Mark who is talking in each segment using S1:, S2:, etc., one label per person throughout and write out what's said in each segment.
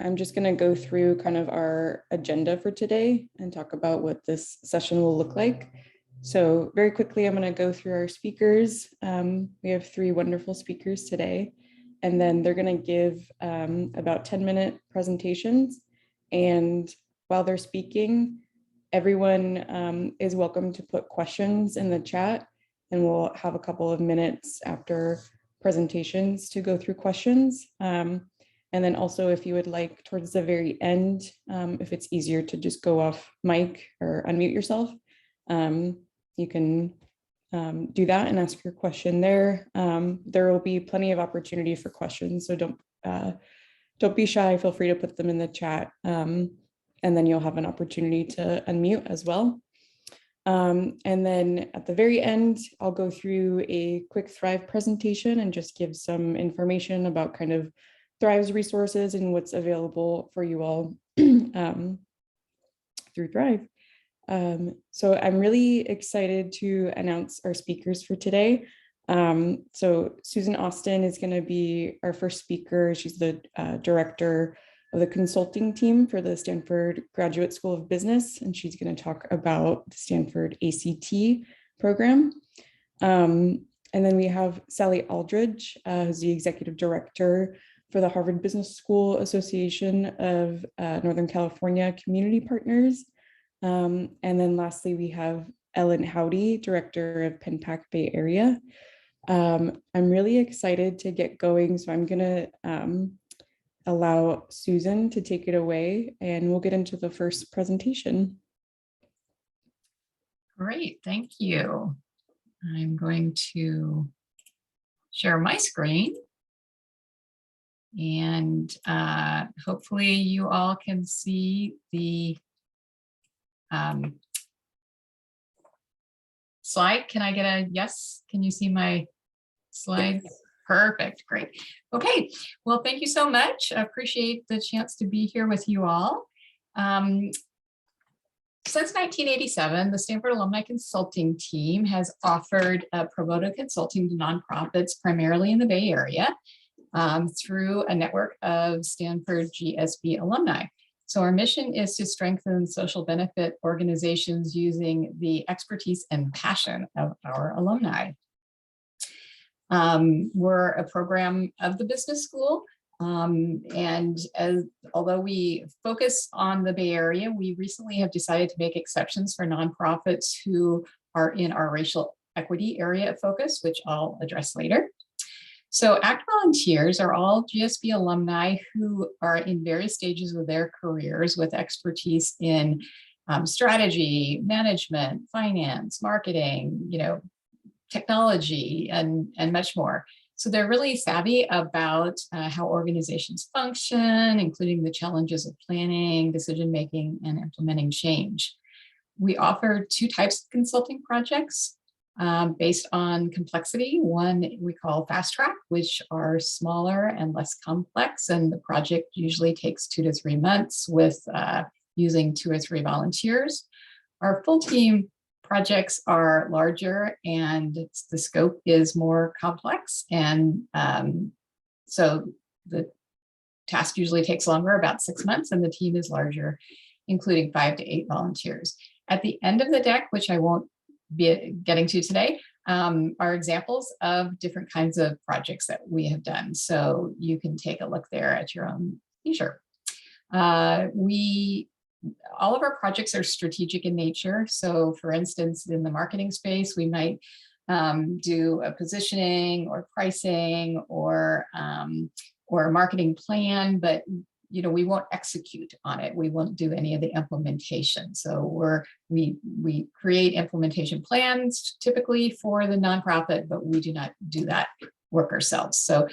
S1: I'm just going to go through kind of our agenda for today and talk about what this session will look like. So very quickly, I'm going to go through our speakers. We have 3 wonderful speakers today, and then they're going to give about 10-minute presentations. And while they're speaking, everyone is welcome to put questions in the chat, and we'll have a couple of minutes after presentations to go through questions. And then also, if you would like, towards the very end, if it's easier to just go off mic or unmute yourself, you can do that and ask your question there. There will be plenty of opportunity for questions, so don't be shy. Feel free to put them in the chat, and then you'll have an opportunity to unmute as well. And then at the very end, I'll go through a quick Thrive presentation and just give some information about kind of Thrive's resources and what's available for you all through Thrive. So I'm really excited to announce our speakers for today. So Susan Austin is going to be our first speaker. She's the director of the consulting team for the Stanford Graduate School of Business, and she's going to talk about the Stanford ACT program. And then we have Sally Aldridge, who's the executive director for the Harvard Business School Association of Northern California Community Partners. And then lastly, we have Ellen Howdy, director of PenPac Bay Area. I'm really excited to get going, so I'm going to allow Susan to take it away, and we'll get into the first presentation.
S2: Great, thank you. I'm going to share my screen, and hopefully you all can see the slide. Can I get a yes? Can you see my slides? Yes. Perfect, great. Okay, well, thank you so much. I appreciate the chance to be here with you all. Since 1987, the Stanford Alumni Consulting Team has offered pro bono consulting to nonprofits, primarily in the Bay Area, through a network of Stanford GSB alumni. So our mission is to strengthen social benefit organizations using the expertise and passion of our alumni. We're a program of the business school, and although we focus on the Bay Area, we recently have decided to make exceptions for nonprofits who are in our racial equity area of focus, which I'll address later. So ACT volunteers are all GSB alumni who are in various stages of their careers with expertise in strategy, management, finance, marketing, technology, and much more. So they're really savvy about how organizations function, including the challenges of planning, decision-making, and implementing change. We offer 2 types of consulting projects based on complexity. One we call Fast Track, which are smaller and less complex, and the project usually takes 2 to 3 months with using 2 or 3 volunteers. Our full team projects are larger and the scope is more complex, and so the task usually takes longer, about 6 months, and the team is larger, including 5 to 8 volunteers. At the end of the deck, which I won't be getting to today, are examples of different kinds of projects that we have done. So you can take a look there at your own leisure. All of our projects are strategic in nature. So for instance, in the marketing space, we might do a positioning or pricing or a marketing plan, but we won't execute on it. We won't do any of the implementation. So we create implementation plans typically for the nonprofit, but we do not do that work ourselves. So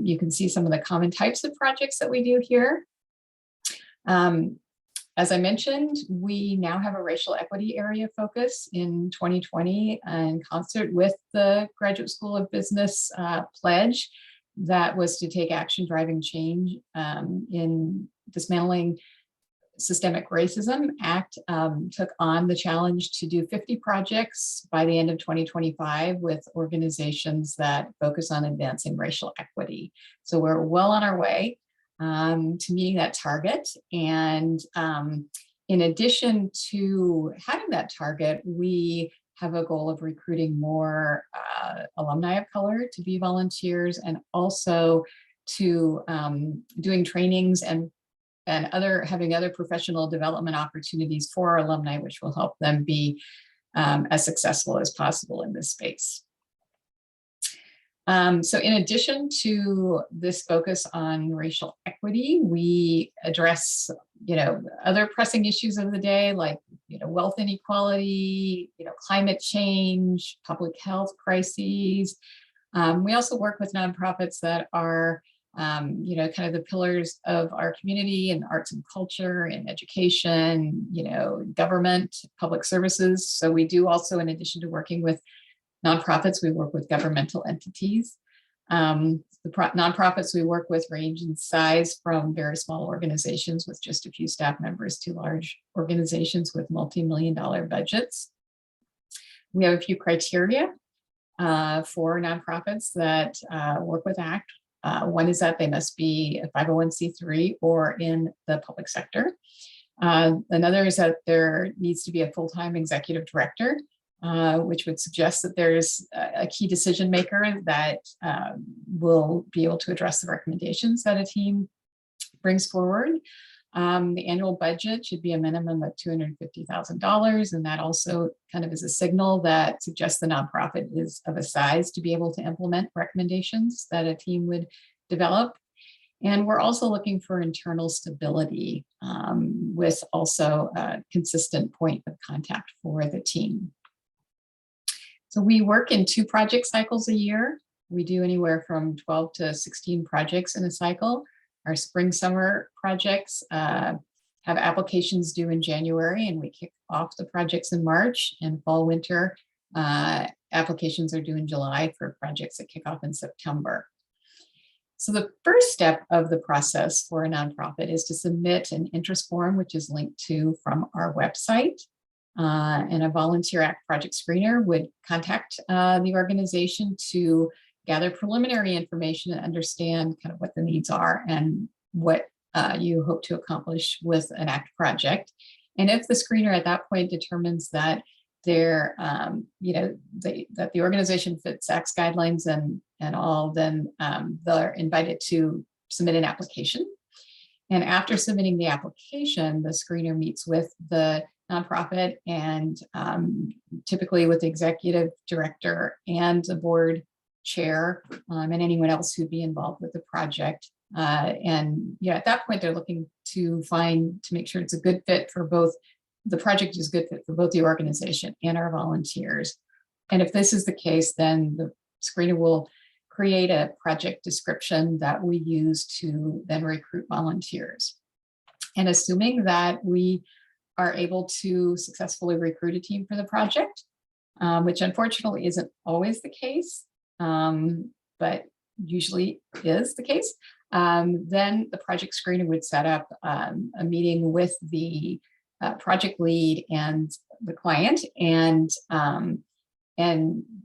S2: you can see some of the common types of projects that we do here. As I mentioned, we now have a racial equity area focus in 2020 in concert with the Graduate School of Business pledge that was to take action driving change in dismantling systemic racism. ACT took on the challenge to do 50 projects by the end of 2025 with organizations that focus on advancing racial equity. So we're well on our way. to meeting that target. And in addition to having that target, we have a goal of recruiting more alumni of color to be volunteers, and also to doing trainings and having other professional development opportunities for our alumni, which will help them be as successful as possible in this space. So in addition to this focus on racial equity, we address, other pressing issues of the day, like, wealth inequality, climate change, public health crises. We also work with nonprofits that are, kind of the pillars of our community in arts and culture, in education, government, public services. So we do also, in addition to working with nonprofits, we work with governmental entities. The nonprofits we work with range in size from very small organizations with just a few staff members to large organizations with multi-million-dollar budgets. We have a few criteria for nonprofits that work with ACT. One is that they must be a 501c3 or in the public sector. Another is that there needs to be a full-time executive director, which would suggest that there's a key decision maker that will be able to address the recommendations that a team brings forward. The annual budget should be a minimum of $250,000, and that also kind of is a signal that suggests the nonprofit is of a size to be able to implement recommendations that a team would develop. And we're also looking for internal stability with also a consistent point of contact for the team. So we work in 2 project cycles a year. We do anywhere from 12 to 16 projects in a cycle. Our spring summer projects have applications due in January, and we kick off the projects in March. And fall winter applications are due in July for projects that kick off in September. So the first step of the process for a nonprofit is to submit an interest form, which is linked to from our website. And a volunteer ACT project screener would contact the organization to gather preliminary information and understand kind of what the needs are and what you hope to accomplish with an ACT project. And if the screener at that point determines that they're, that the organization fits ACT's guidelines and all, then they're invited to submit an application. And after submitting the application, the screener meets with the nonprofit and typically with the executive director and the board chair and anyone else who'd be involved with the project. And at that point, they're looking to make sure it's a good fit for both. The project is a good fit for both the organization and our volunteers. And if this is the case, then the screener will create a project description that we use to then recruit volunteers. And assuming that we are able to successfully recruit a team for the project, which unfortunately isn't always the case, but usually is the case, then the project screener would set up a meeting with the project lead and the client, and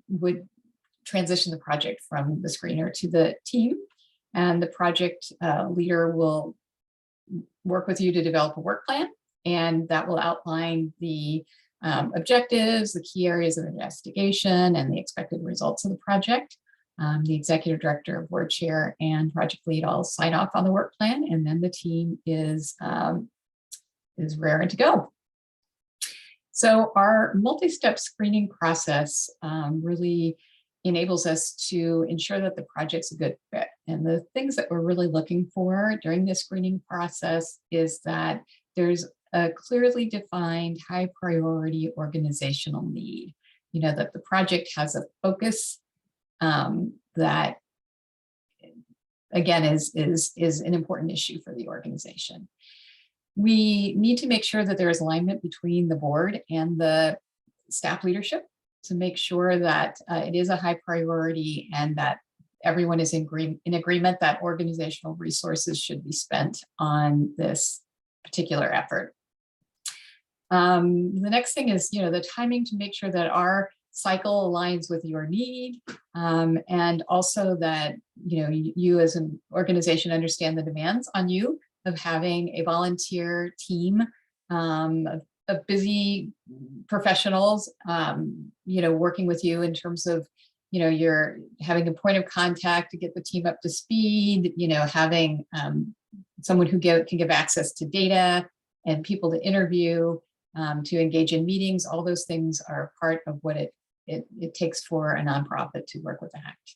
S2: would transition the project from the screener to the team. And the project leader will work with you to develop a work plan, and that will outline the objectives, the key areas of investigation, and the expected results of the project. The executive director, board chair, and project lead all sign off on the work plan, and then the team is raring to go. So our multi-step screening process really enables us to ensure that the project's a good fit. And the things that we're really looking for during the screening process is that there's a clearly defined high priority organizational need, that the project has a focus that, again, is an important issue for the organization. We need to make sure that there is alignment between the board and the staff leadership to make sure that it is a high priority and that everyone is in agreement that organizational resources should be spent on this particular effort. The next thing is, the timing to make sure that our cycle aligns with your need, and also that you as an organization understand the demands on you of having a volunteer team of busy professionals, working with you in terms of, you're having a point of contact to get the team up to speed, having someone who can give access to data and people to interview, to engage in meetings. All those things are part of what it takes for a nonprofit to work with ACT.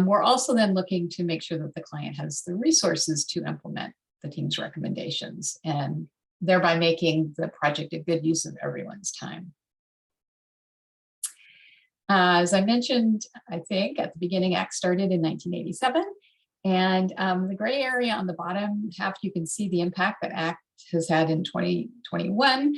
S2: We're also then looking to make sure that the client has the resources to implement the team's recommendations, and thereby making the project a good use of everyone's time. As I mentioned, I think at the beginning, ACT started in 1987. And the gray area on the bottom half, you can see the impact that ACT has had in 2021,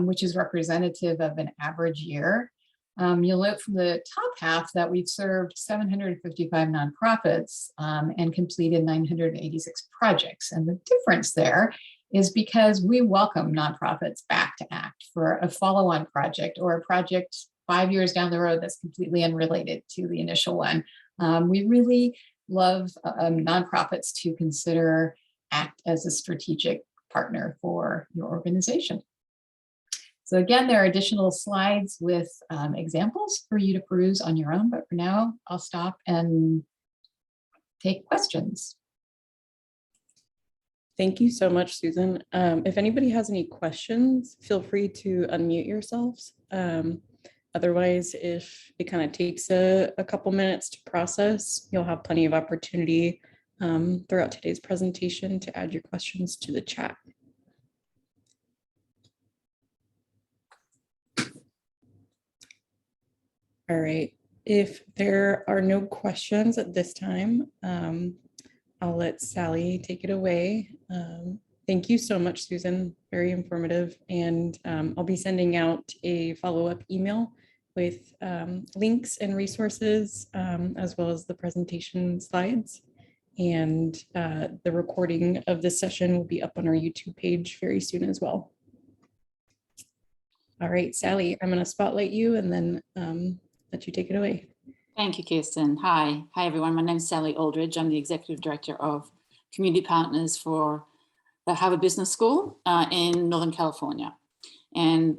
S2: which is representative of an average year. You'll note from the top half that we've served 755 nonprofits and completed 986 projects. And the difference there is because we welcome nonprofits back to ACT for a follow-on project or a project 5 years down the road that's completely unrelated to the initial one. We really love nonprofits to consider ACT as a strategic partner for your organization. So again, there are additional slides with examples for you to peruse on your own, but for now, I'll stop and take questions.
S1: Thank you so much, Susan. If anybody has any questions, feel free to unmute yourselves. Otherwise, if it kind of takes a couple minutes to process, you'll have plenty of opportunity throughout today's presentation to add your questions to the chat. All right, if there are no questions at this time, I'll let Sally take it away. Thank you so much, Susan, very informative. And I'll be sending out a follow-up email with links and resources, as well as the presentation slides. And the recording of this session will be up on our YouTube page very soon as well. All right, Sally, I'm going to spotlight you and then let you take it away.
S3: Thank you, Kirsten. Hi, everyone. My name is Sally Aldridge. I'm the Executive Director of Community Partners for the Harvard Business School in Northern California. And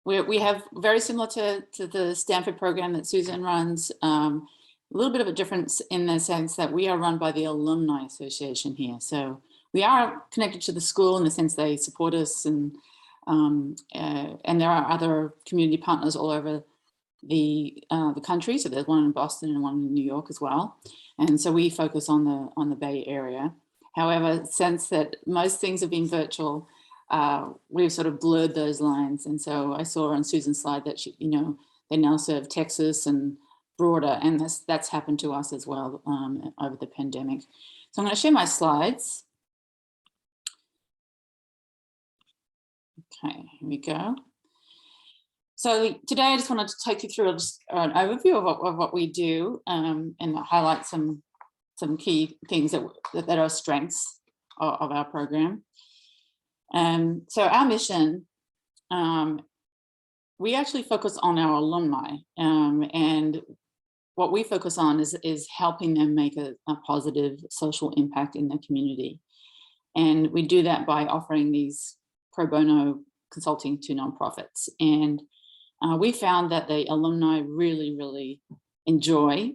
S3: we have very similar to the Stanford program that Susan runs, a little bit of a difference in the sense that we are run by the Alumni Association here. So we are connected to the school in the sense they support us, and there are other community partners all over the country. So there's one in Boston and one in New York as well. And so we focus on the Bay Area. However, since that most things have been virtual, we've sort of blurred those lines. And so I saw on Susan's slide that they now serve Texas and broader, and that's happened to us as well over the pandemic. So I'm going to share my slides. Okay, here we go. So today I just wanted to take you through an overview of what we do and highlight some key things that are strengths of our program. So our mission, we actually focus on our alumni, and what we focus on is helping them make a positive social impact in their community. And we do that by offering these pro bono consulting to nonprofits. And we found that the alumni really, really enjoy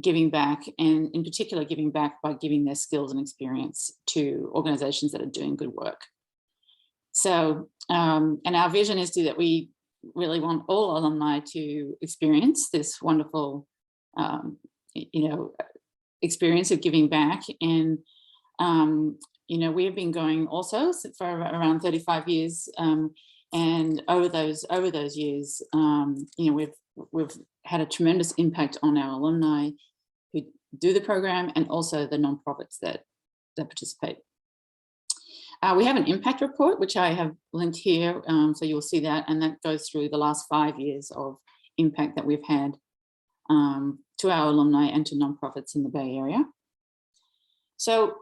S3: giving back, and in particular giving back by giving their skills and experience to organizations that are doing good work. So, and our vision is that we really want all alumni to experience this wonderful, experience of giving back. And, we have been going also for around 35 years. And over those years, we've had a tremendous impact on our alumni who do the program and also the nonprofits that participate. We have an impact report, which I have linked here, so you'll see that, and that goes through the last 5 years of impact that we've had to our alumni and to nonprofits in the Bay Area. So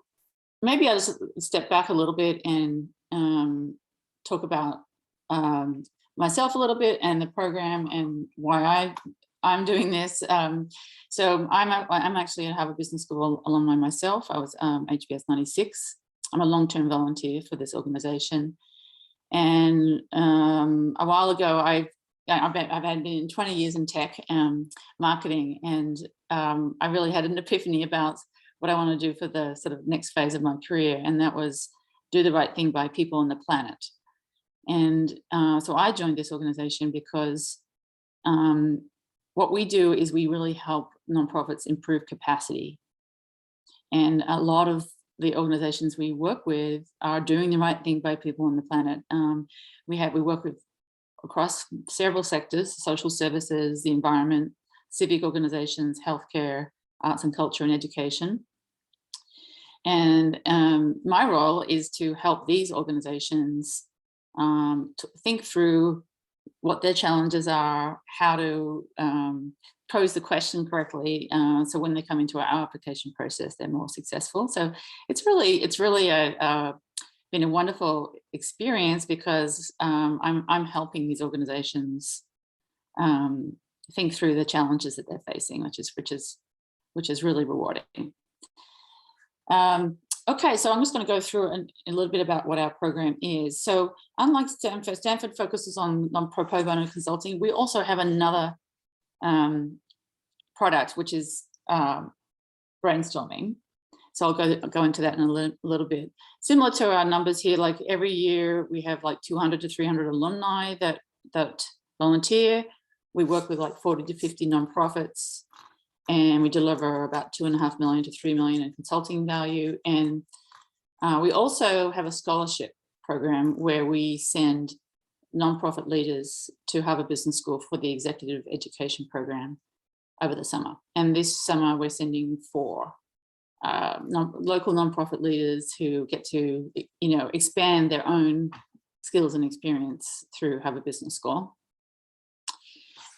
S3: maybe I'll just step back a little bit and talk about myself a little bit and the program and why I'm doing this. So I'm actually a Harvard Business School alumni myself. I was HBS 96. I'm a long-term volunteer for this organization. And a while ago, I've been 20 years in tech marketing, and I really had an epiphany about what I want to do for the sort of next phase of my career, and that was do the right thing by people on the planet. And so I joined this organization because what we do is we really help nonprofits improve capacity. And a lot of the organizations we work with are doing the right thing by people on the planet. We work with across several sectors: social services, the environment, civic organizations, healthcare, arts and culture, and education. And my role is to help these organizations to think through what their challenges are, how to pose the question correctly, so when they come into our application process, they're more successful. So it's really been a wonderful experience, because I'm helping these organizations think through the challenges that they're facing, which is really rewarding. Okay, so I'm just going to go through a little bit about what our program is. So unlike Stanford focuses on pro bono consulting. We also have another product, which is brainstorming. So I'll go into that in a little bit. Similar to our numbers here, like every year we have like 200 to 300 alumni that volunteer. We work with like 40 to 50 nonprofits, and we deliver about $2.5 million to $3 million in consulting value. And we also have a scholarship program where we send nonprofit leaders to Harvard Business School for the executive education program over the summer. And this summer we're sending 4 local nonprofit leaders who get to, expand their own skills and experience through Harvard Business School.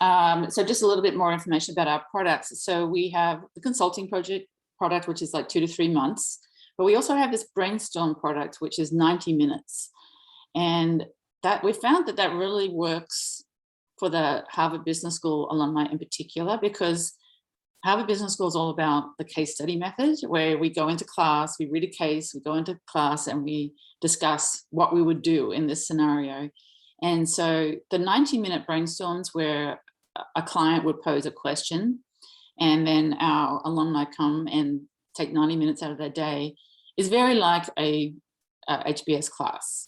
S3: So just a little bit more information about our products. So we have the consulting product, which is like 2 to 3 months, but we also have this brainstorm product, which is 90 minutes. And that we found that really works for the Harvard Business School alumni in particular, because Harvard Business School is all about the case study method, where we go into class, we read a case, we go into class, and we discuss what we would do in this scenario. And so the 90-minute brainstorms, where a client would pose a question, and then our alumni come and take 90 minutes out of their day, is very like a HBS class.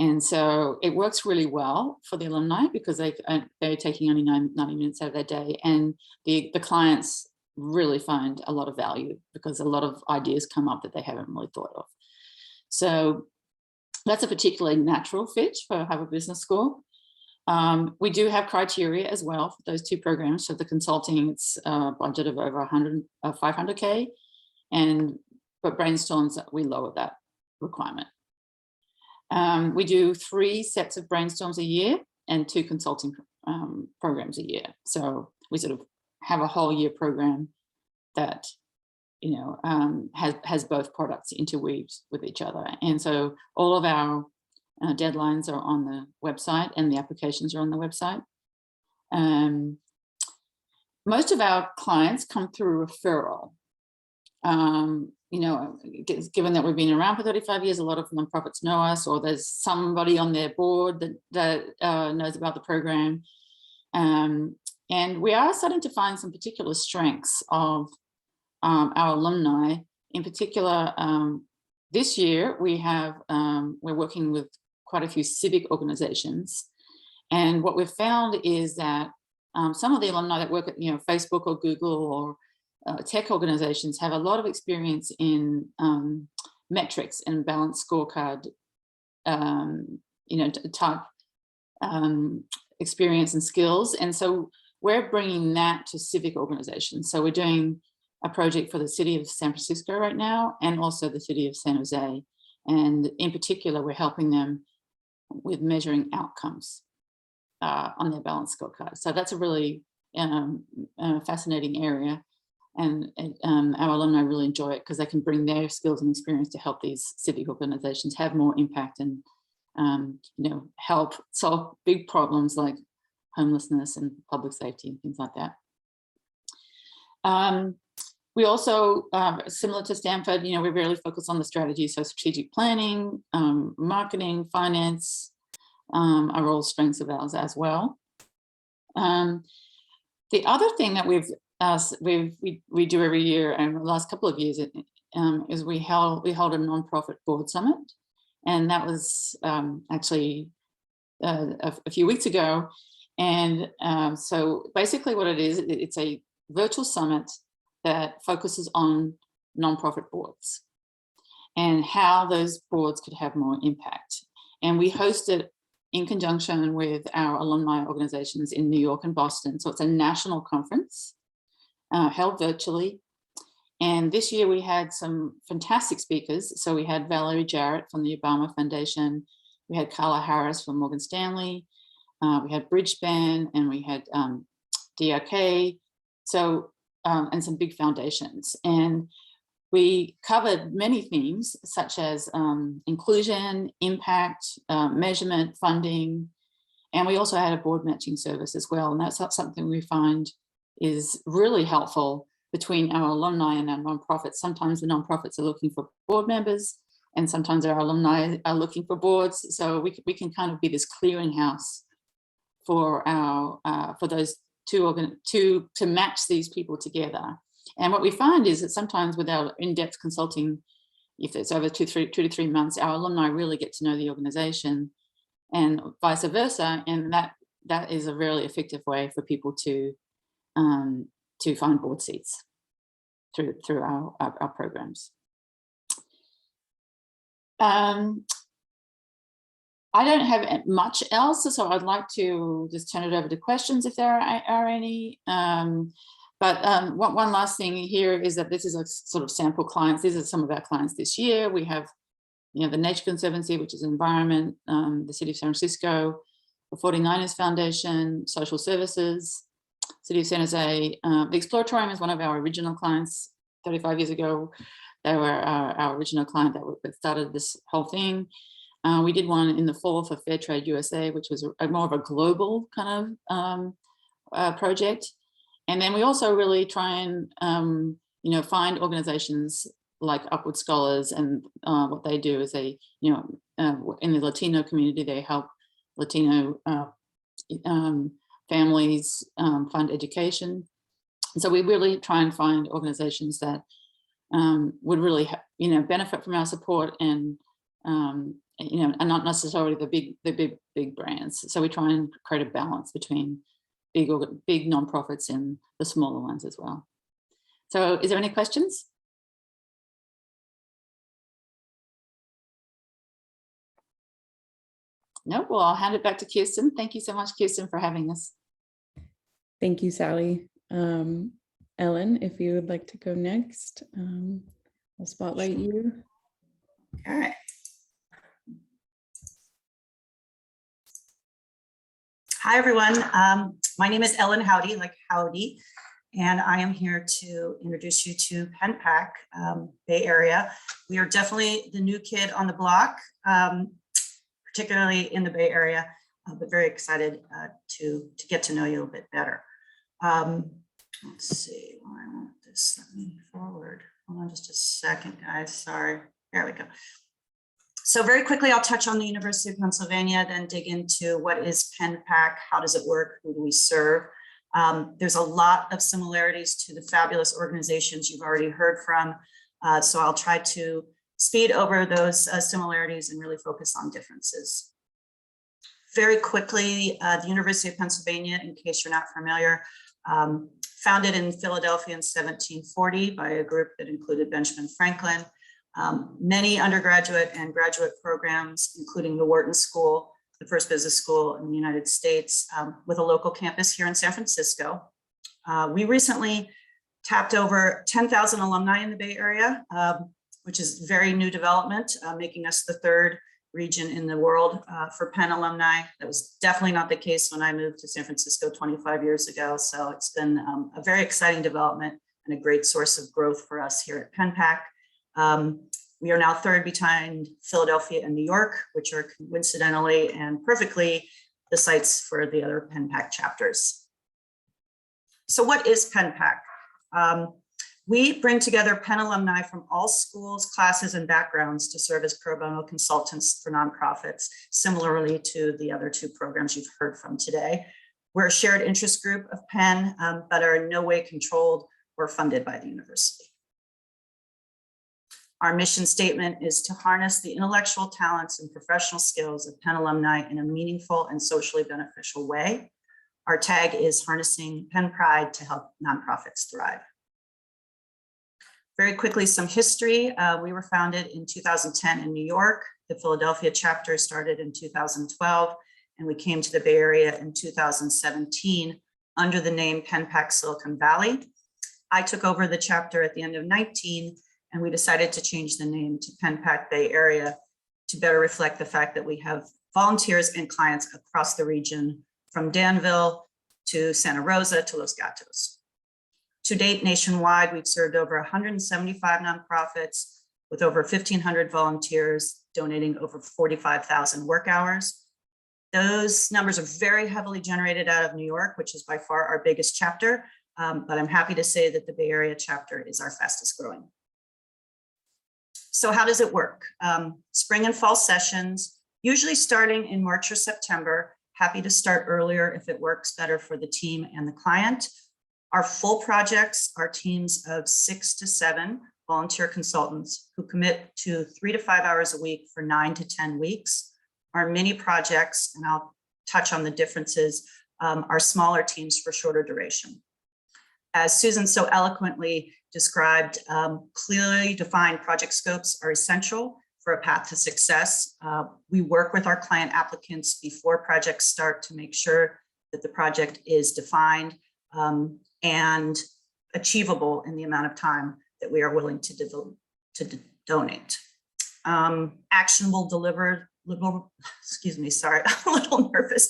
S3: And so it works really well for the alumni, because they're taking only 90 minutes out of their day, and the clients really find a lot of value, because a lot of ideas come up that they haven't really thought of. So that's a particularly natural fit for Harvard Business School. We do have criteria as well for those 2 programs. So the consulting, it's a budget of over 500K, but brainstorms, we lower that requirement. We do 3 sets of brainstorms a year and 2 consulting programs a year. So we sort of have a whole year program that has both products interweaved with each other. And so all of our deadlines are on the website, and the applications are on the website. Most of our clients come through referral. Given that we've been around for 35 years, a lot of nonprofits know us, or there's somebody on their board that knows about the program. And we are starting to find some particular strengths of our alumni. In particular, this year we're working with quite a few civic organizations. And what we've found is that some of the alumni that work at Facebook or Google or tech organizations have a lot of experience in metrics and balanced scorecard type experience and skills. And so we're bringing that to civic organizations. So we're doing a project for the city of San Francisco right now, and also the city of San Jose. And in particular, we're helping them with measuring outcomes on their balanced scorecard. So that's a really fascinating area. And our alumni really enjoy it, because they can bring their skills and experience to help these civic organizations have more impact and help solve big problems like homelessness and public safety and things like that. We also, similar to Stanford, we really focus on the strategy, so strategic planning, marketing, finance are all strengths of ours as well. The other thing that we do every year, and the last couple of years, is we hold a nonprofit board summit, and that was actually a few weeks ago. And so basically, what it is, it's a virtual summit that focuses on nonprofit boards and how those boards could have more impact. And we host it in conjunction with our alumni organizations in New York and Boston. So it's a national conference held virtually. And this year we had some fantastic speakers. So we had Valerie Jarrett from the Obama Foundation. We had Carla Harris from Morgan Stanley. We had Bridgespan, and we had DRK. So, and some big foundations. And we covered many themes such as inclusion, impact, measurement, funding, and we also had a board matching service as well. And that's something we find is really helpful between our alumni and our nonprofits. Sometimes the nonprofits are looking for board members, and sometimes our alumni are looking for boards. So we can kind of be this clearinghouse for our for those to match these people together. And what we find is that sometimes with our in-depth consulting, if it's over 2 to 3 months, our alumni really get to know the organization, and vice versa. And that is a really effective way for people to find board seats through our programs. I don't have much else, so I'd like to just turn it over to questions if there are any. But one last thing here is that this is a sort of sample clients. These are some of our clients this year. We have, the Nature Conservancy, which is environment, the City of San Francisco, the 49ers Foundation, Social Services, City of San Jose. The Exploratorium is one of our original clients 35 years ago. They were our original client that started this whole thing. We did one in the fall for Fair Trade USA, which was more of a global kind of project. And then we also really try and, find organizations like Upward Scholars, and what they do is they, in the Latino community, they help Latino families fund education. And so we really try and find organizations that would really, benefit from our support, and and not necessarily the big brands. So we try and create a balance between big nonprofits and the smaller ones as well. So is there any questions? No, well, I'll hand it back to Kirsten. Thank you so much, Kirsten, for having us.
S1: Thank you, Sally. Ellen, if you would like to go next, I'll spotlight you.
S4: Okay. Hi, everyone. My name is Ellen Howdy, like Howdy, and I am here to introduce you to PennPAC, Bay Area. We are definitely the new kid on the block, particularly in the Bay Area, but very excited to get to know you a bit better. Let's see, why won't this let me forward? Hold on just a second, guys, sorry. There we go. So very quickly, I'll touch on the University of Pennsylvania, then dig into what is PennPAC, how does it work, who do we serve? There's a lot of similarities to the fabulous organizations you've already heard from. So I'll try to speed over those similarities and really focus on differences. Very quickly, the University of Pennsylvania, in case you're not familiar, founded in Philadelphia in 1740 by a group that included Benjamin Franklin. Many undergraduate and graduate programs, including the Wharton School, the first business school in the United States, with a local campus here in San Francisco. We recently tapped over 10,000 alumni in the Bay Area, which is very new development, making us the third region in the world for Penn alumni. That was definitely not the case when I moved to San Francisco 25 years ago. So it's been a very exciting development and a great source of growth for us here at PennPAC. We are now third behind Philadelphia and New York, which are coincidentally and perfectly the sites for the other PennPAC chapters. So what is PennPAC? We bring together Penn alumni from all schools, classes, and backgrounds to serve as pro bono consultants for nonprofits, similarly to the other two programs you've heard from today. We're a shared interest group of Penn, but are in no way controlled or funded by the university. Our mission statement is to harness the intellectual talents and professional skills of Penn alumni in a meaningful and socially beneficial way. Our tag is harnessing Penn pride to help nonprofits thrive. Very quickly, some history. We were founded in 2010 in New York. The Philadelphia chapter started in 2012, and we came to the Bay Area in 2017 under the name PennPAC Silicon Valley. I took over the chapter at the end of 19, and we decided to change the name to PennPAC Bay Area to better reflect the fact that we have volunteers and clients across the region, from Danville to Santa Rosa to Los Gatos. To date, nationwide, we've served over 175 nonprofits with over 1,500 volunteers, donating over 45,000 work hours. Those numbers are very heavily generated out of New York, which is by far our biggest chapter, but I'm happy to say that the Bay Area chapter is our fastest growing. So how does it work? Spring and fall sessions, usually starting in March or September. Happy to start earlier if it works better for the team and the client. Our full projects are teams of 6 to 7 volunteer consultants who commit to 3 to 5 hours a week for 9 to 10 weeks. Our mini projects, and I'll touch on the differences, are smaller teams for shorter duration. As Susan so eloquently described, clearly defined project scopes are essential for a path to success. We work with our client applicants before projects start to make sure that the project is defined and achievable in the amount of time that we are willing to donate. Actionable excuse me, sorry, I'm a little nervous.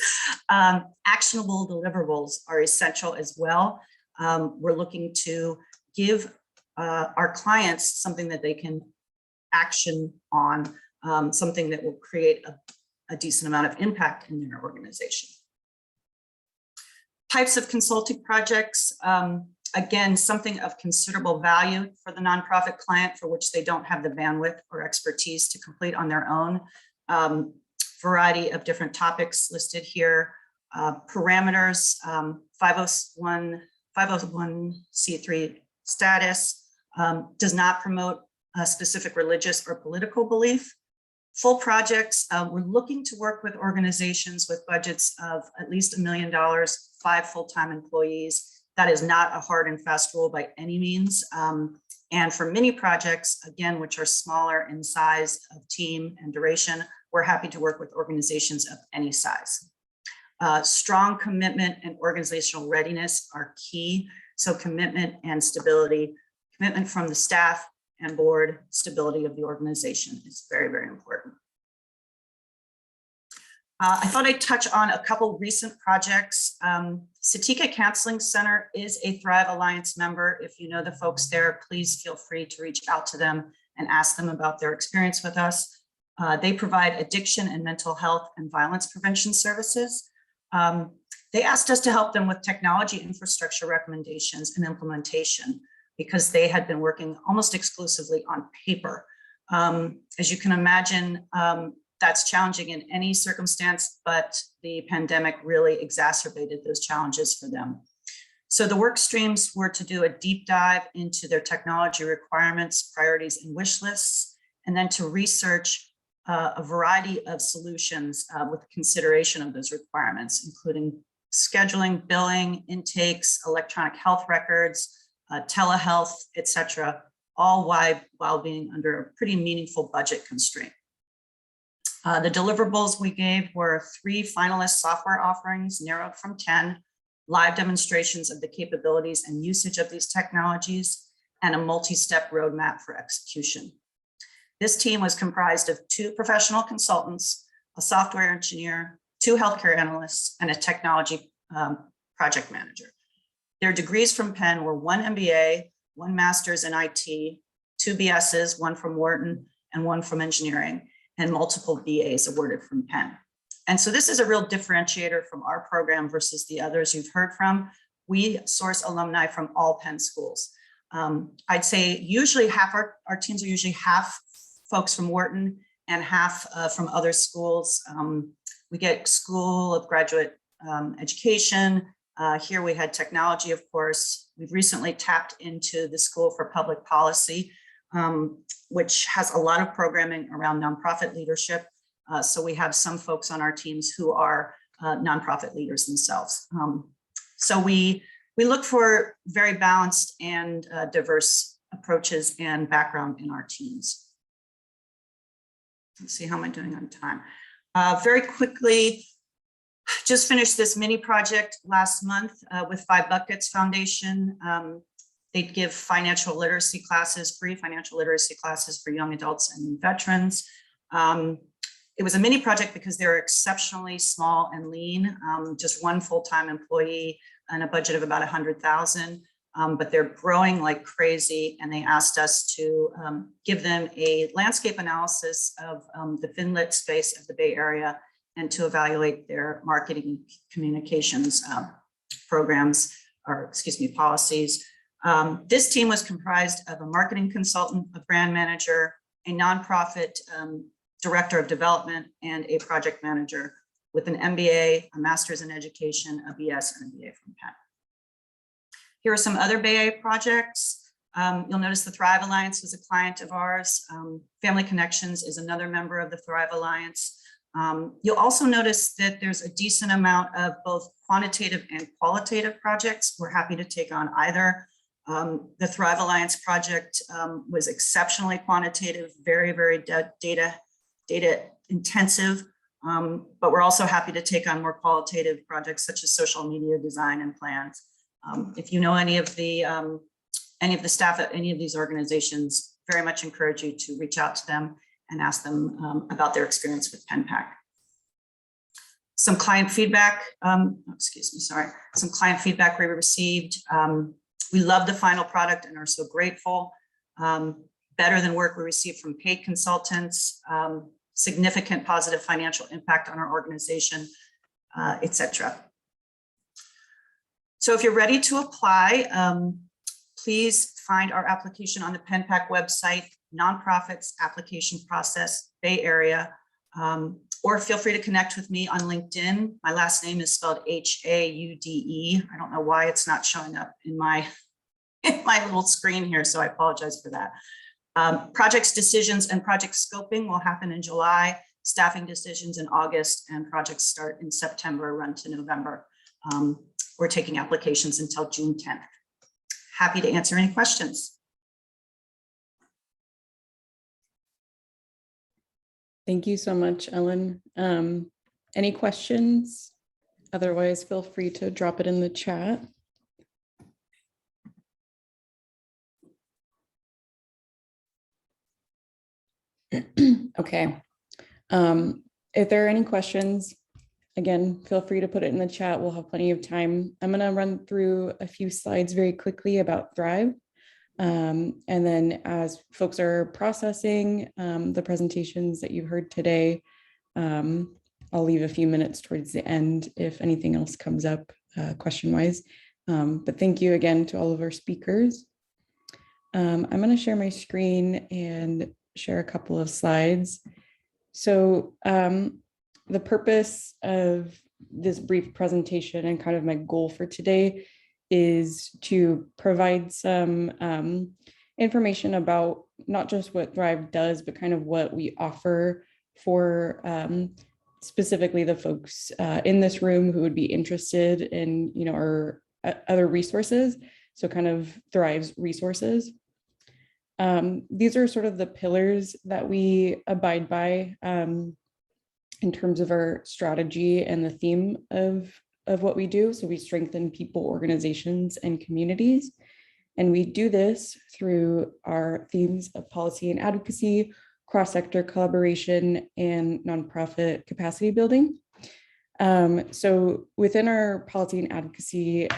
S4: Actionable deliverables are essential as well. We're looking to give our clients something that they can action on, something that will create a decent amount of impact in their organization. Types of consulting projects, again, something of considerable value for the nonprofit client for which they don't have the bandwidth or expertise to complete on their own. Variety of different topics listed here. Parameters, 501c3 status, does not promote a specific religious or political belief. Full projects, we're looking to work with organizations with budgets of at least $1 million, 5 full-time employees. That is not a hard and fast rule by any means. And for mini projects, again, which are smaller in size of team and duration, we're happy to work with organizations of any size. Strong commitment and organizational readiness are key. So commitment and stability, commitment from the staff and board, stability of the organization is very, very important. I thought I'd touch on a couple recent projects. Satika Counseling Center is a Thrive Alliance member. If you know the folks there, please feel free to reach out to them and ask them about their experience with us. They provide addiction and mental health and violence prevention services. They asked us to help them with technology infrastructure recommendations and implementation because they had been working almost exclusively on paper. As you can imagine, that's challenging in any circumstance, but the pandemic really exacerbated those challenges for them. So the work streams were to do a deep dive into their technology requirements, priorities, and wish lists, and then to research a variety of solutions with consideration of those requirements, including scheduling, billing, intakes, electronic health records, telehealth, et cetera, all while being under a pretty meaningful budget constraint. The deliverables we gave were 3 finalist software offerings narrowed from 10, live demonstrations of the capabilities and usage of these technologies, and a multi-step roadmap for execution. This team was comprised of 2 professional consultants, a software engineer, 2 healthcare analysts, and a technology project manager. Their degrees from Penn were 1 MBA, 1 master's in IT, 2 BSs, 1 from Wharton, and 1 from engineering, and multiple BAs awarded from Penn. And so this is a real differentiator from our program versus the others you've heard from. We source alumni from all Penn schools. I'd say usually half our teams are usually half folks from Wharton and half from other schools. We get School of Graduate Education. Here we had technology, of course. We've recently tapped into the School for Public Policy, which has a lot of programming around nonprofit leadership. So we have some folks on our teams who are nonprofit leaders themselves. So we look for very balanced and diverse approaches and background in our teams. Let's see, how am I doing on time? Very quickly, just finished this mini project last month with 5 Buckets Foundation. They give financial literacy classes, free financial literacy classes for young adults and veterans. It was a mini project because they're exceptionally small and lean, just 1 full-time employee and a budget of about 100,000, but they're growing like crazy. And they asked us to give them a landscape analysis of the FinLit space of the Bay Area and to evaluate their marketing communications programs, or excuse me, policies. This team was comprised of a marketing consultant, a brand manager, a nonprofit director of development, and a project manager with an MBA, a master's in education, a BS, and a BA from Penn. Here are some other Bay Area projects. You'll notice the Thrive Alliance was a client of ours. Family Connections is another member of the Thrive Alliance. You'll also notice that there's a decent amount of both quantitative and qualitative projects. We're happy to take on either. The Thrive Alliance project was exceptionally quantitative, very, very data intensive, but we're also happy to take on more qualitative projects such as social media design and plans. If you know any of the staff at any of these organizations, very much encourage you to reach out to them and ask them about their experience with PennPAC. Some client feedback, some client feedback we received. We love the final product and are so grateful. Better than work we received from paid consultants, significant positive financial impact on our organization, etc. So if you're ready to apply, please find our application on the PennPAC website, Nonprofits Application Process, Bay Area, or feel free to connect with me on LinkedIn. My last name is spelled H-A-U-D-E. I don't know why it's not showing up in my little screen here, so I apologize for that. Projects decisions and project scoping will happen in July, staffing decisions in August, and projects start in September, run to November. We're taking applications until June 10th. Happy to answer any questions.
S1: Thank you so much, Ellen. Any questions? Otherwise, feel free to drop it in the chat. Okay. If there are any questions, again, feel free to put it in the chat. We'll have plenty of time. I'm going to run through a few slides very quickly about Thrive. And then as folks are processing the presentations that you've heard today, I'll leave a few minutes towards the end if anything else comes up question-wise. But thank you again to all of our speakers. I'm going to share my screen and share a couple of slides. So the purpose of this brief presentation and kind of my goal for today is to provide some information about not just what Thrive does, but kind of what we offer for specifically the folks in this room who would be interested in, our other resources. So kind of Thrive's resources. These are sort of the pillars that we abide by in terms of our strategy and the theme of what we do. So we strengthen people, organizations, and communities. And we do this through our themes of policy and advocacy, cross-sector collaboration, and nonprofit capacity building. So within our policy and advocacy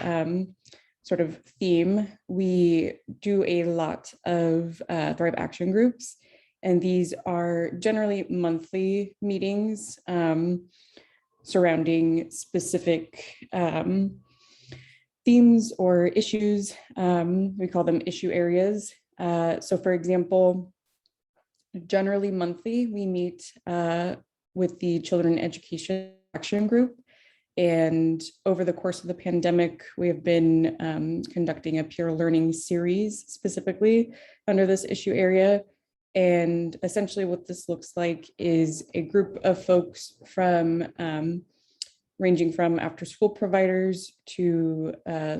S1: sort of theme, we do a lot of Thrive action groups. And these are generally monthly meetings surrounding specific themes or issues. We call them issue areas. So for example, generally monthly, we meet with the Children Education Action Group. And over the course of the pandemic, we have been conducting a peer learning series specifically under this issue area. And essentially what this looks like is a group of folks from ranging from after school providers to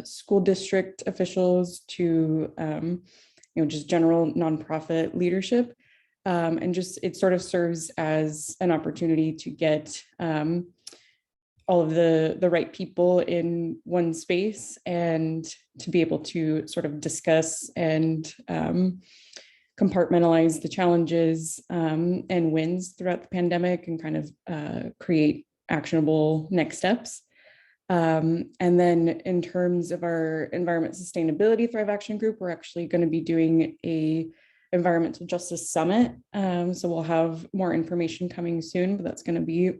S1: school district officials to just general nonprofit leadership. And just it sort of serves as an opportunity to get all of the right people in one space and to be able to sort of discuss and compartmentalize the challenges and wins throughout the pandemic and kind of create actionable next steps. And then in terms of our Environment Sustainability Thrive Action Group, we're actually going to be doing a Environmental Justice Summit. So we'll have more information coming soon, but that's going to be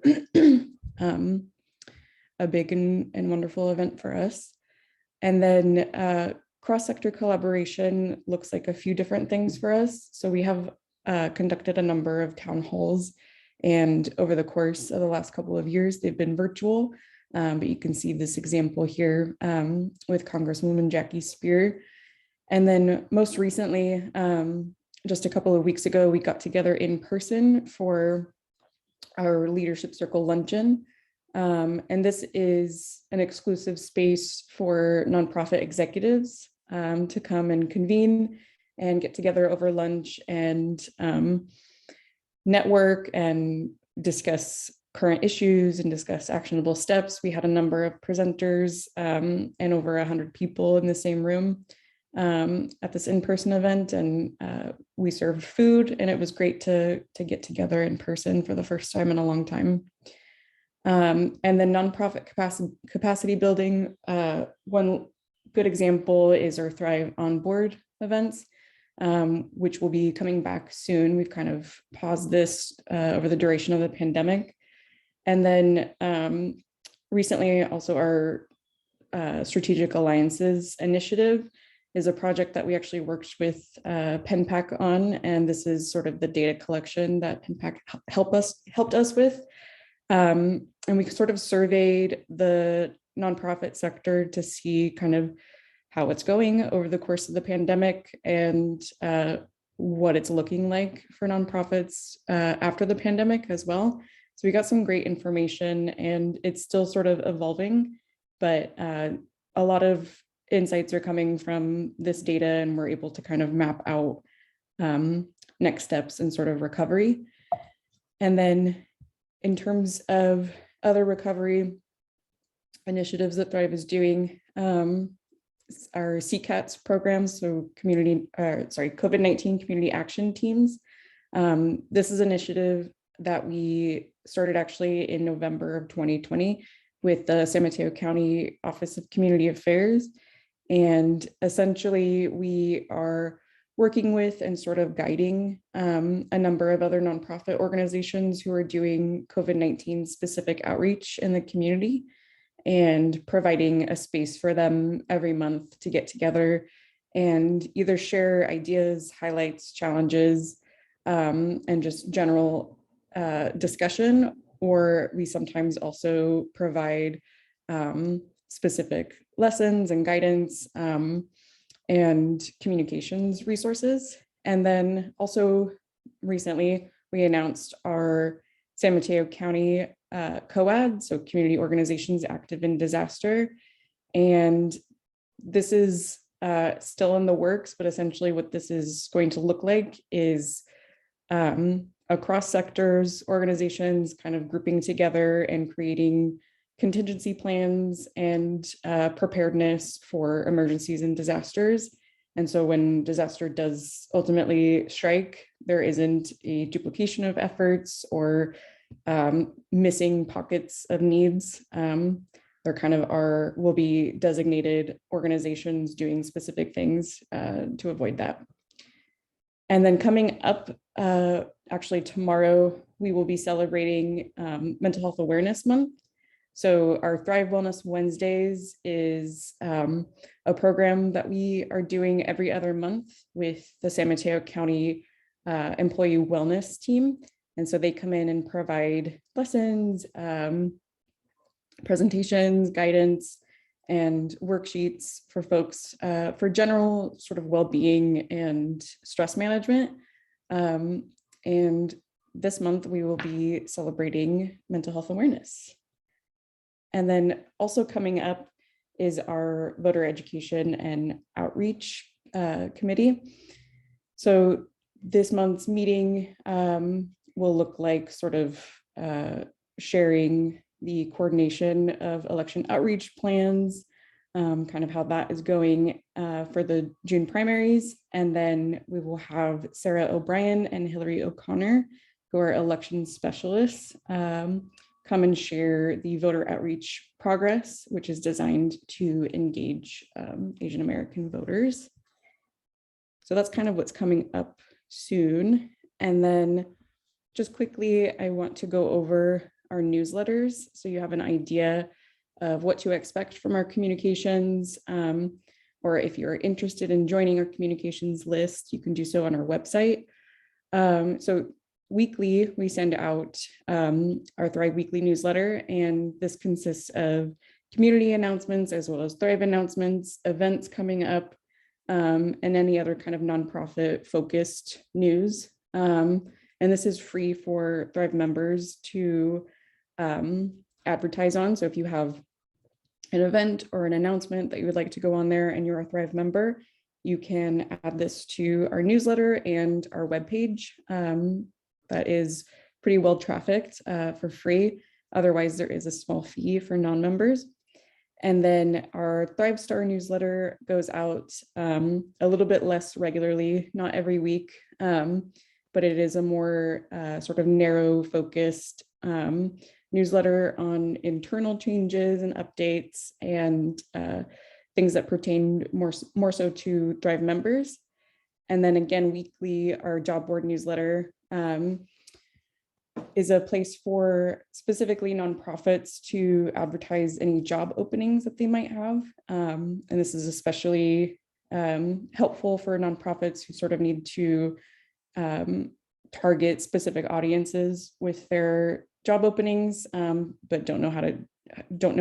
S1: a big and wonderful event for us. And then cross-sector collaboration looks like a few different things for us. So we have conducted a number of town halls, and over the course of the last couple of years, they've been virtual. But you can see this example here with Congresswoman Jackie Spear. And then most recently, just a couple of weeks ago, we got together in person for our Leadership Circle luncheon. And this is an exclusive space for nonprofit executives to come and convene and get together over lunch and network and discuss current issues and discuss actionable steps. We had a number of presenters and over 100 people in the same room at this in-person event, and we served food, and it was great to get together in person for the first time in a long time. And then nonprofit capacity building. One good example is our Thrive On Board events, which will be coming back soon. We've kind of paused this over the duration of the pandemic. And then recently also our Strategic Alliances Initiative is a project that we actually worked with PenPAC on. And this is sort of the data collection that PenPAC helped us with. And we sort of surveyed the nonprofit sector to see kind of how it's going over the course of the pandemic and what it's looking like for nonprofits after the pandemic as well. So we got some great information, and it's still sort of evolving, but a lot of insights are coming from this data, and we're able to kind of map out next steps and sort of recovery. And then in terms of other recovery initiatives that Thrive is doing, our CCATS programs, so COVID-19 community action teams. This is an initiative that we started actually in November of 2020 with the San Mateo County Office of Community Affairs. And essentially we are working with and sort of guiding a number of other nonprofit organizations who are doing COVID-19 specific outreach in the community and providing a space for them every month to get together and either share ideas, highlights, challenges, and just general discussion, or we sometimes also provide specific lessons and guidance and communications resources. And then also recently we announced our San Mateo County COAD, so Community Organizations Active in Disaster. And this is still in the works, but essentially what this is going to look like is across sectors, organizations kind of grouping together and creating contingency plans and preparedness for emergencies and disasters. And so when disaster does ultimately strike, there isn't a duplication of efforts or missing pockets of needs. There kind of will be designated organizations doing specific things to avoid that. And then coming up actually tomorrow, we will be celebrating Mental Health Awareness Month. So our Thrive Wellness Wednesdays is a program that we are doing every other month with the San Mateo County Employee Wellness Team. And so they come in and provide lessons, presentations, guidance, and worksheets for folks for general sort of well-being and stress management. And this month we will be celebrating mental health awareness. And then also coming up is our voter education and outreach committee. So this month's meeting will look like sort of sharing the coordination of election outreach plans, kind of how that is going for the June primaries. And then we will have Sarah O'Brien and Hillary O'Connor, who are election specialists, come and share the voter outreach progress, which is designed to engage Asian American voters. So that's kind of what's coming up soon. And then just quickly, I want to go over our newsletters so you have an idea of what to expect from our communications, or if you're interested in joining our communications list, you can do so on our website. So weekly, we send out our Thrive Weekly newsletter, and this consists of community announcements as well as Thrive announcements, events coming up, and any other kind of nonprofit focused news. And this is free for Thrive members to advertise on. So if you have an event or an announcement that you would like to go on there and you're a Thrive member, you can add this to our newsletter and our webpage. That is pretty well trafficked for free. Otherwise, there is a small fee for non-members. And then our Thrive Star newsletter goes out a little bit less regularly, not every week, but it is a more sort of narrow focused newsletter on internal changes and updates and things that pertain more so to Thrive members. And then again, weekly, our job board newsletter is a place for specifically nonprofits to advertise any job openings that they might have. And this is especially helpful for nonprofits who sort of need to target specific audiences with their job openings, but don't know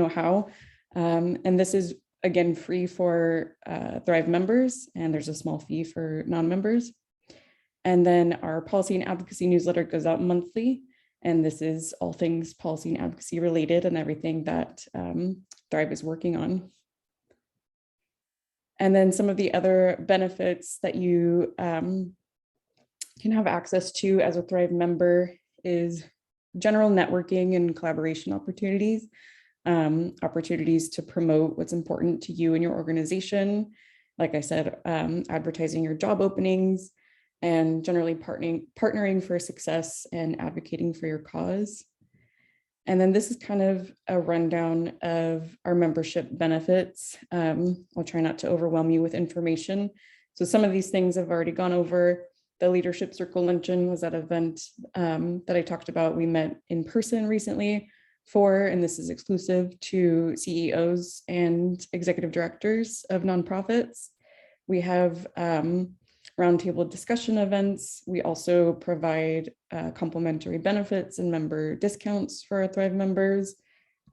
S1: how. And this is again free for Thrive members, and there's a small fee for non-members. And then our policy and advocacy newsletter goes out monthly, and this is all things policy and advocacy related and everything that Thrive is working on. And then some of the other benefits that you can have access to as a Thrive member is general networking and collaboration opportunities, opportunities to promote what's important to you and your organization. Like I said, advertising your job openings and generally partnering for success and advocating for your cause. And then this is kind of a rundown of our membership benefits. I'll try not to overwhelm you with information. So some of these things I've already gone over. The Leadership Circle Luncheon was that event that I talked about. We met in person recently and this is exclusive to CEOs and executive directors of nonprofits. We have roundtable discussion events. We also provide complimentary benefits and member discounts for our Thrive members.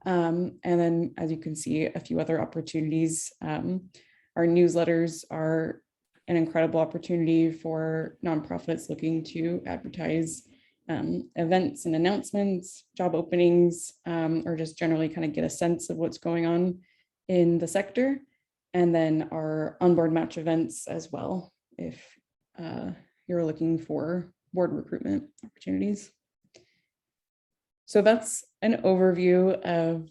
S1: And then, as you can see, a few other opportunities. Our newsletters are an incredible opportunity for nonprofits looking to advertise events and announcements, job openings, or just generally kind of get a sense of what's going on in the sector. And then our onboard match events as well, if you're looking for board recruitment opportunities. So that's an overview of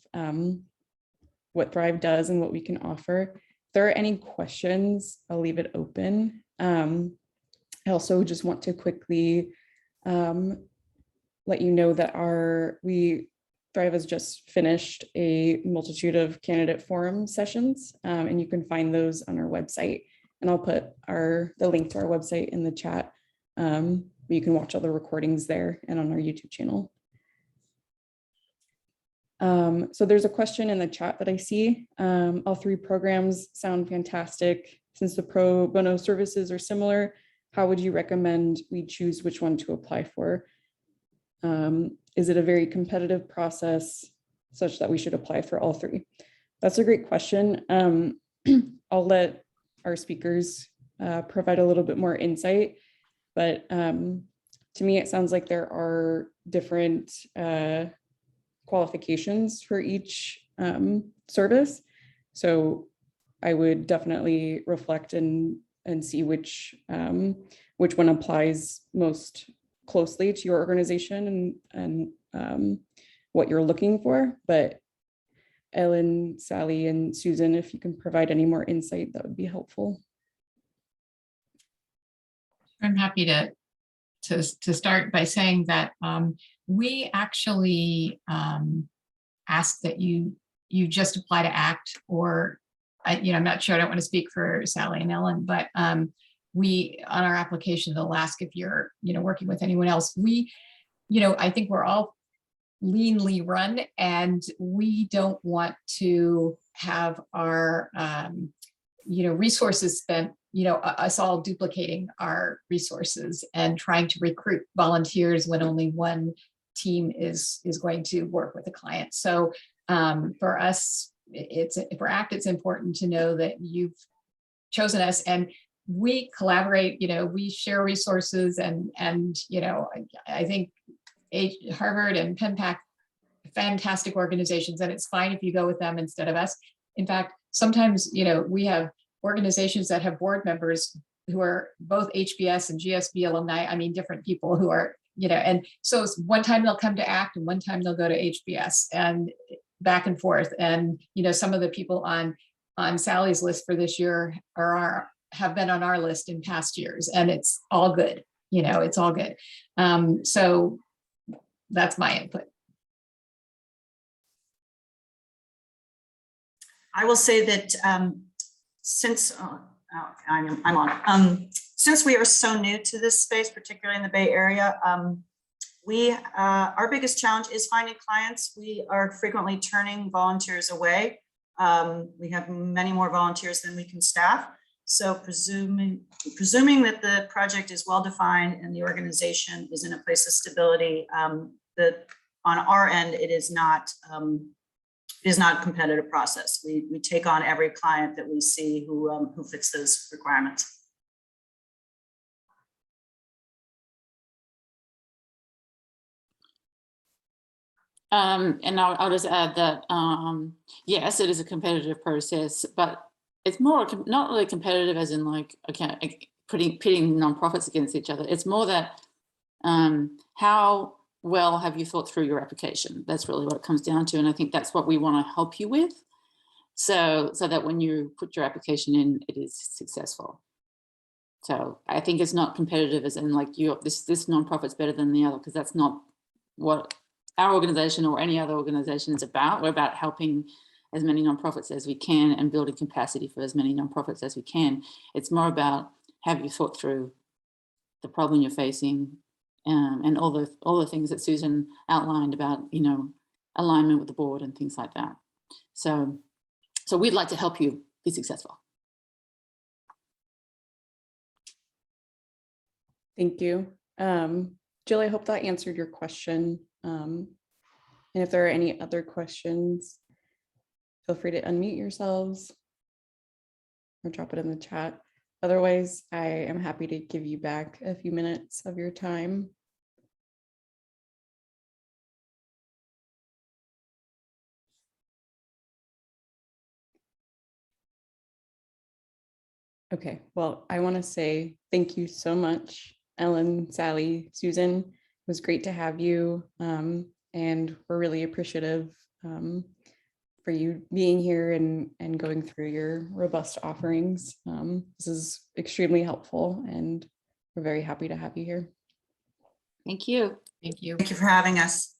S1: what Thrive does and what we can offer. If there are any questions, I'll leave it open. I also just want to quickly let you know that Thrive has just finished a multitude of candidate forum sessions, and you can find those on our website. And I'll put the link to our website in the chat you can watch all the recordings there and on our YouTube channel. So there's a question in the chat that I see. All three programs sound fantastic. Since the pro bono services are similar, how would you recommend we choose which one to apply for? Is it a very competitive process such that we should apply for all three? That's a great question. I'll let our speakers provide a little bit more insight, but to me, it sounds like there are different qualifications for each service. So I would definitely reflect and see which one applies most closely to your organization and what you're looking for. But Ellen, Sally, and Susan, if you can provide any more insight, that would be helpful.
S2: I'm happy to start by saying that we actually ask that you just apply to ACT, or I'm not sure, I don't want to speak for Sally and Ellen, but we, on our application, they'll ask if you're working with anyone else. We, I think we're all leanly run, and we don't want to have our resources spent, us all duplicating our resources and trying to recruit volunteers when only one team is going to work with a client. So for us, for ACT, it's important to know that you've chosen us, and we collaborate, we share resources, and I think Harvard and PennPAC, fantastic organizations, and it's fine if you go with them instead of us. In fact, sometimes, we have organizations that have board members who are both HBS and GSB alumni. I mean, different people who are, and so one time they'll come to ACT and one time they'll go to HBS, and back and forth. And, some of the people on Sally's list for this year have been on our list in past years, and it's all good. It's all good. So that's my input.
S4: I will say that since I'm on, since we are so new to this space, particularly in the Bay Area, our biggest challenge is finding clients. We are frequently turning volunteers away. We have many more volunteers than we can staff. So presuming that the project is well-defined and the organization is in a place of stability, that on our end, it is not a competitive process. We take on every client that we see who fits those requirements.
S3: And I'll just add that, yes, it is a competitive process, but it's more not really competitive as in like, okay, pitting nonprofits against each other. It's more that how well have you thought through your application? That's really what it comes down to. And I think that's what we want to help you with. So that when you put your application in, it is successful. So I think it's not competitive as in like this nonprofit's better than the other, because that's not what our organization or any other organization is about. We're about helping as many nonprofits as we can and building capacity for as many nonprofits as we can. It's more about, have you thought through the problem you're facing, and all the things that Susan outlined about, alignment with the board and things like that. So we'd like to help you be successful.
S1: Thank you. Jill, I hope that answered your question. And if there are any other questions, feel free to unmute yourselves or drop it in the chat. Otherwise, I am happy to give you back a few minutes of your time. Okay, well, I want to say thank you so much, Ellen, Sally, Susan. It was great to have you, and we're really appreciative for you being here and going through your robust offerings. This is extremely helpful, and we're very happy to have you here.
S3: Thank you.
S2: Thank you.
S4: Thank you for having us.